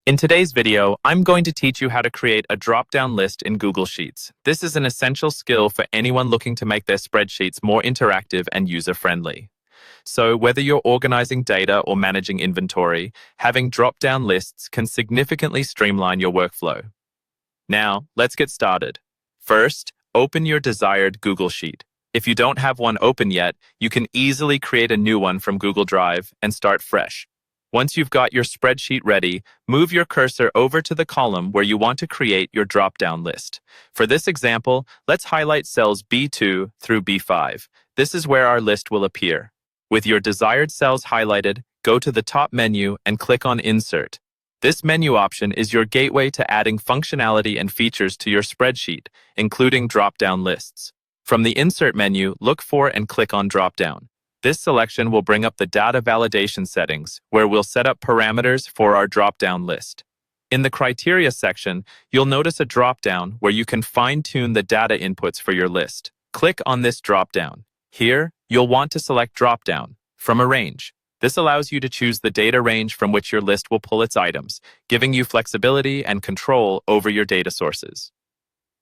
In today's video, I'm going to teach you how to create a drop-down list in Google Sheets. This is an essential skill for anyone looking to make their spreadsheets more interactive and user-friendly. So whether you're organizing data or managing inventory, having drop-down lists can significantly streamline your workflow. Now, let's get started. First, open your desired Google Sheet. If you don't have one open yet, you can easily create a new one from Google Drive and start fresh. Once you've got your spreadsheet ready, move your cursor over to the column where you want to create your drop-down list. For this example, let's highlight cells B2 through B5. This is where our list will appear. With your desired cells highlighted, go to the top menu and click on Insert. This menu option is your gateway to adding functionality and features to your spreadsheet, including drop-down lists. From the Insert menu, look for and click on Drop-down. This selection will bring up the data validation settings, where we'll set up parameters for our drop-down list. In the Criteria section, you'll notice a drop-down where you can fine-tune the data inputs for your list. Click on this drop-down. Here, you'll want to select Drop-down from a range. This allows you to choose the data range from which your list will pull its items, giving you flexibility and control over your data sources.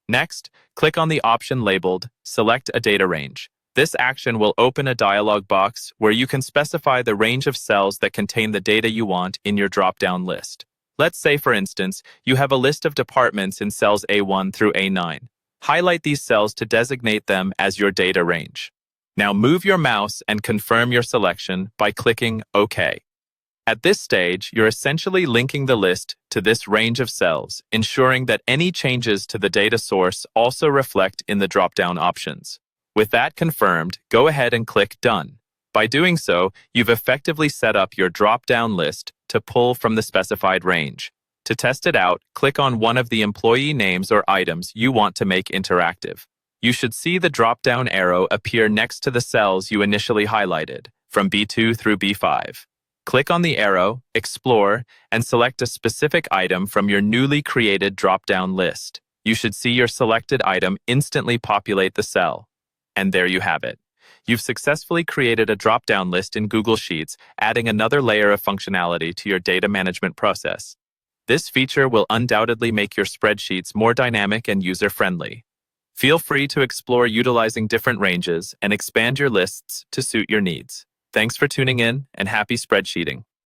Next, click on the option labeled Select a Data Range. This action will open a dialog box where you can specify the range of cells that contain the data you want in your drop-down list. Let's say, for instance, you have a list of departments in cells A1 through A9. Highlight these cells to designate them as your data range. Now move your mouse and confirm your selection by clicking OK. At this stage, you're essentially linking the list to this range of cells, ensuring that any changes to the data source also reflect in the drop-down options. With that confirmed, go ahead and click Done. By doing so, you've effectively set up your drop-down list to pull from the specified range. To test it out, click on one of the employee names or items you want to make interactive. You should see the drop-down arrow appear next to the cells you initially highlighted, from B2 through B5. Click on the arrow, explore, and select a specific item from your newly created drop-down list. You should see your selected item instantly populate the cell. And there you have it. You've successfully created a drop-down list in Google Sheets, adding another layer of functionality to your data management process. This feature will undoubtedly make your spreadsheets more dynamic and user-friendly. Feel free to explore utilizing different ranges and expand your lists to suit your needs. Thanks for tuning in, and happy spreadsheeting.